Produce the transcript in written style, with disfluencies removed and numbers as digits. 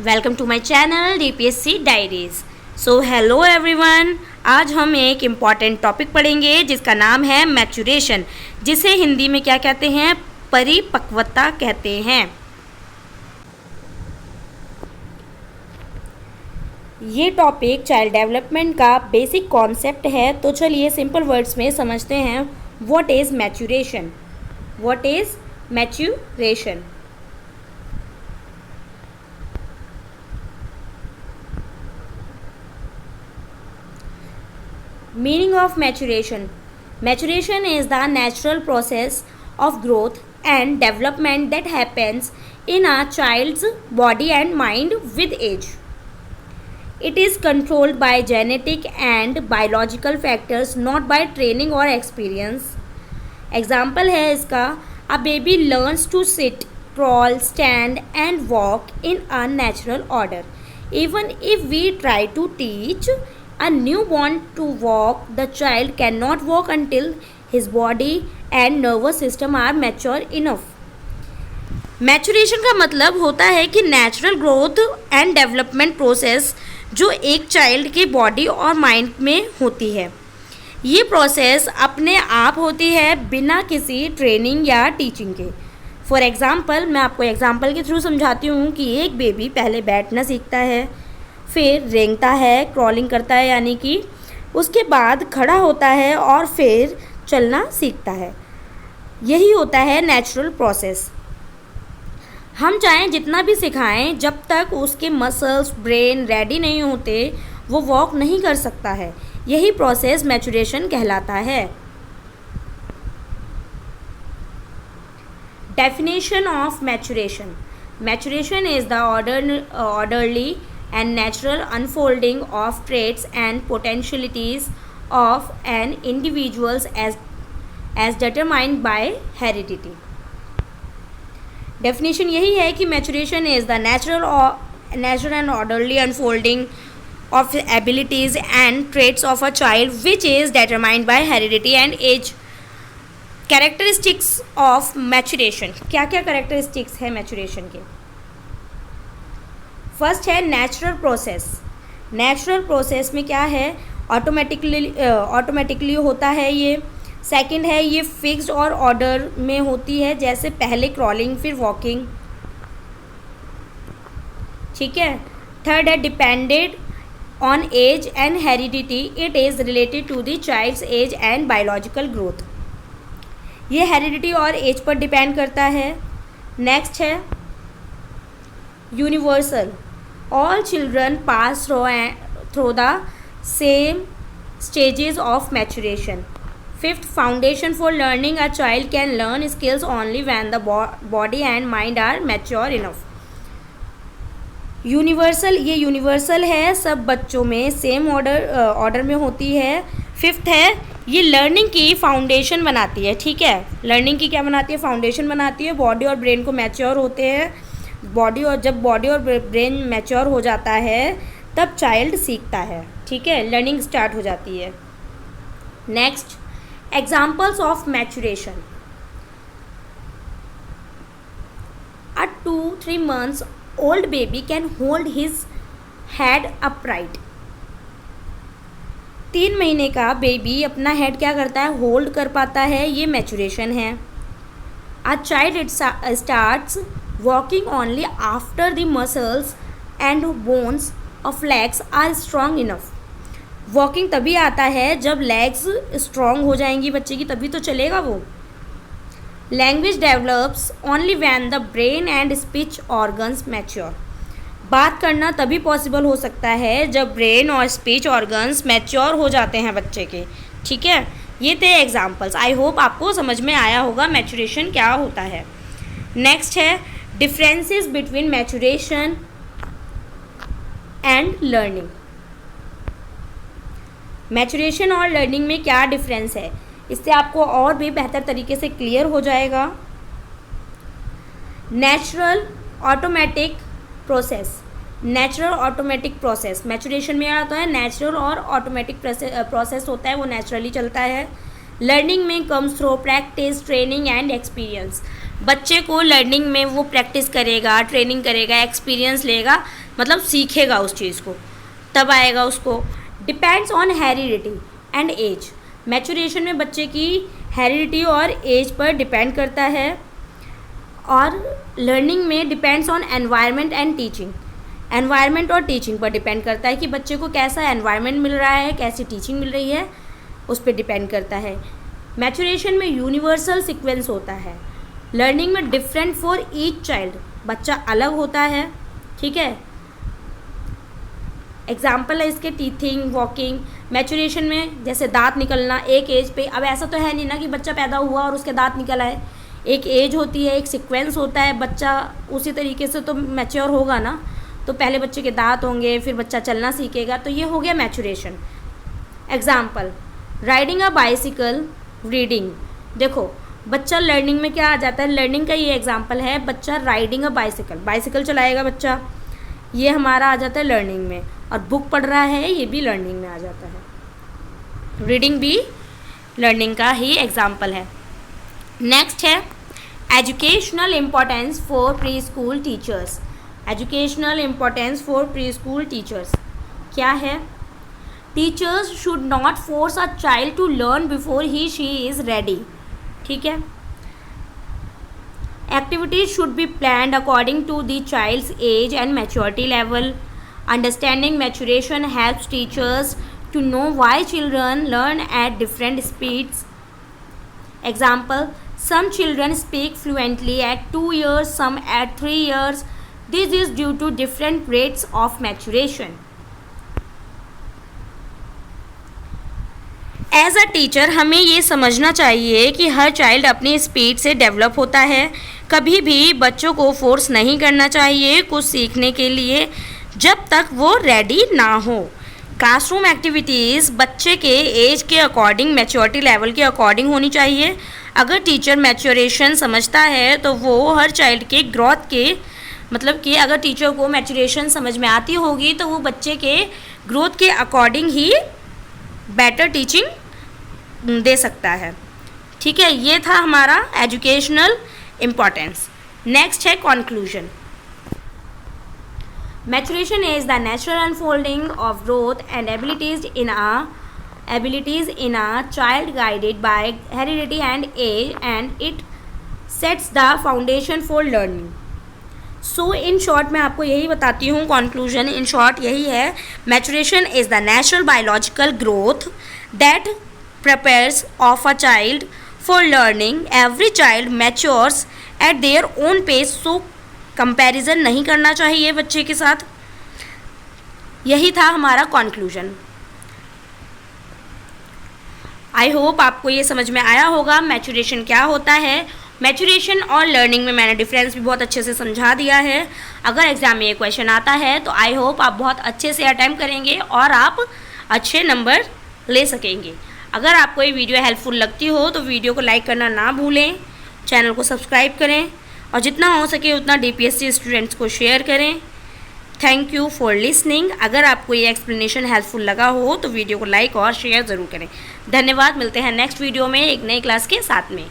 Welcome to my channel DPSC diaries. So hello everyone, आज हम एक इम्पॉर्टेंट टॉपिक पढ़ेंगे जिसका नाम है मैचुरेशन, जिसे हिंदी में क्या कहते हैं? परिपक्वता कहते हैं। ये टॉपिक चाइल्ड डेवलपमेंट का बेसिक कॉन्सेप्ट है, तो चलिए सिंपल वर्ड्स में समझते हैं। What is maturation? What is maturation? Meaning of maturation. Maturation is the natural process of growth and development that happens in a child's body and mind with age. It is controlled by genetic and biological factors, not by training or experience. Example है इसका, a baby learns to sit, crawl, stand and walk in a natural order. Even if we try to teach a newborn to walk, the child cannot walk until his body and nervous system are mature enough. Maturation का मतलब होता है कि natural growth and development process जो एक child की body और mind में होती है। ये प्रोसेस अपने आप होती है बिना किसी ट्रेनिंग या टीचिंग के। फॉर एग्ज़ाम्पल, मैं आपको एग्ज़ाम्पल के थ्रू समझाती हूँ कि एक बेबी पहले बैठना सीखता है, फिर रेंगता है, क्रॉलिंग करता है, यानी कि उसके बाद खड़ा होता है और फिर चलना सीखता है। यही होता है नेचुरल प्रोसेस। हम चाहें जितना भी सिखाएं, जब तक उसके मसल्स, ब्रेन रेडी नहीं होते, वो वॉक नहीं कर सकता है। यही प्रोसेस मैचुरेशन कहलाता है। Definition of maturation. Maturation is the orderly and natural unfolding of traits and potentialities of an individuals as determined by heredity. Definition यही है कि maturation is the natural and orderly unfolding of abilities and traits of a child which is determined by heredity and age. Characteristics of maturation. क्या क्या characteristics है maturation के? First है natural process. Natural process में क्या है? Automatically होता है ये। सेकंड है, ये फिक्स्ड और ऑर्डर में होती है, जैसे पहले क्रॉलिंग फिर वॉकिंग। ठीक है। थर्ड है depended on age and heredity. It is related to the child's age and biological growth. ये हेरिडिटी और एज पर डिपेंड करता है। नेक्स्ट है universal. All children pass through the same stages of maturation. Fifth, foundation for learning. A child can learn skills only when the body and mind are mature enough. Universal, ये universal है, सब बच्चों में same order में होती है। Fifth है, ये लर्निंग की फाउंडेशन बनाती है। ठीक है, लर्निंग की क्या बनाती है? फाउंडेशन बनाती है। बॉडी और ब्रेन को मैच्योर होते हैं। जब बॉडी और ब्रेन मैच्योर हो जाता है तब चाइल्ड सीखता है। ठीक है, लर्निंग स्टार्ट हो जाती है। Next, examples of maturation. A 2-3 months old baby can hold his head upright. 3 महीने का बेबी अपना हेड क्या करता है? होल्ड कर पाता है। ये मैचुरेशन है। A child starts walking only after the muscles and bones of legs are strong enough. Walking तभी आता है जब लेग्स स्ट्रॉन्ग हो जाएंगी बच्चे की, तभी तो चलेगा वो। Language develops only when the brain and speech organs mature. बात करना तभी पॉसिबल हो सकता है जब ब्रेन और स्पीच ऑर्गन्स मैच्योर हो जाते हैं बच्चे के। ठीक है, ये थे एग्जाम्पल्स। आई होप आपको समझ में आया होगा मैचुरेशन क्या होता है। नेक्स्ट है differences between maturation and learning. Maturation और लर्निंग में क्या डिफरेंस है, इससे आपको और भी बेहतर तरीके से क्लियर हो जाएगा। Natural automatic process. Natural automatic process maturation में आता है। नेचुरल और ऑटोमेटिक प्रोसेस होता है, वो नेचुरली चलता है। लर्निंग में comes through practice, training and experience. बच्चे को लर्निंग में वो प्रैक्टिस करेगा, ट्रेनिंग करेगा, एक्सपीरियंस लेगा, मतलब सीखेगा उस चीज़ को, तब आएगा उसको। Depends on heredity and age, maturation में बच्चे की हेरिडिटी और एज पर डिपेंड करता है। और लर्निंग में depends on environment and teaching, environment और टीचिंग पर डिपेंड करता है कि बच्चे को कैसा एनवायरनमेंट मिल रहा है, कैसी टीचिंग मिल रही है, उस पर डिपेंड करता है। मैचुरेशन में यूनिवर्सल सीक्वेंस होता है, लर्निंग में डिफरेंट फॉर ईच चाइल्ड, बच्चा अलग होता है, ठीक है। एग्जाम्पल है इसके टीथिंग, वॉकिंग। मैचुरेशन में जैसे दांत निकलना एक एज पे, अब ऐसा तो है नहीं ना कि बच्चा पैदा हुआ और उसके दांत निकल आए, एक एज होती है, एक सीक्वेंस होता है, बच्चा उसी तरीके से तो मैच्योर होगा ना। तो पहले बच्चे के दांत होंगे, फिर बच्चा चलना सीखेगा, तो ये हो गया maturation. Example, riding a bicycle, reading. देखो बच्चा लर्निंग में क्या आ जाता है, लर्निंग का ये एग्जाम्पल है, बच्चा राइडिंग अ बाइसिकल, बाइसिकल चलाएगा बच्चा, ये हमारा आ जाता है लर्निंग में। और बुक पढ़ रहा है, ये भी लर्निंग में आ जाता है। रीडिंग भी लर्निंग का ही एग्जाम्पल है। नेक्स्ट है educational importance for pre school teachers. Educational importance for pre school teachers क्या है? Teachers should not force a child to learn before he she is ready, ठीक है। Activities should be planned according to the child's age and maturity level. Understanding maturation helps teachers to know why children learn at different speeds. Example, some children speak fluently at 2 years, some at 3 years. This is due to different rates of maturation. As a teacher हमें ये समझना चाहिए कि हर child अपनी speed से develop होता है। कभी भी बच्चों को फोर्स नहीं करना चाहिए कुछ सीखने के लिए जब तक वो रेडी ना हो। क्लासरूम एक्टिविटीज़ बच्चे के एज के अकॉर्डिंग, मैच्योरिटी लेवल के अकॉर्डिंग होनी चाहिए। अगर टीचर मैच्योरेशन समझता है तो वो हर चाइल्ड के ग्रोथ के, मतलब कि अगर टीचर को मैच्योरेशन समझ में आती होगी तो वो बच्चे के ग्रोथ के अकॉर्डिंग ही बेटर टीचिंग दे सकता है, ठीक है। ये था हमारा एजुकेशनल इम्पोर्टेंस। नेक्स्ट है conclusion. Maturation is the natural unfolding of growth and abilities in a child guided by heredity and age, and it sets the foundation for learning. So in short मैं आपको यही बताती हूँ, conclusion in short यही है, maturation is the natural biological growth that prepares of a child for learning. Every child matures at their own pace, so comparison नहीं करना चाहिए बच्चे के साथ। यही था हमारा कंक्लूजन। आई होप आपको ये समझ में आया होगा मैचुरेशन क्या होता है। मैचुरेशन और लर्निंग में मैंने डिफरेंस भी बहुत अच्छे से समझा दिया है। अगर एग्ज़ाम में ये क्वेश्चन आता है तो आई होप आप बहुत अच्छे से अटेम्प्ट करेंगे और आप अच्छे नंबर ले सकेंगे। अगर आपको ये वीडियो हेल्पफुल लगती हो तो वीडियो को लाइक करना ना भूलें, चैनल को सब्सक्राइब करें और जितना हो सके उतना DPSC स्टूडेंट्स को शेयर करें। Thank you for listening. अगर आपको ये एक्सप्लेनेशन हेल्पफुल लगा हो तो वीडियो को लाइक और शेयर ज़रूर करें। धन्यवाद। मिलते हैं नेक्स्ट वीडियो में एक नई क्लास के साथ में।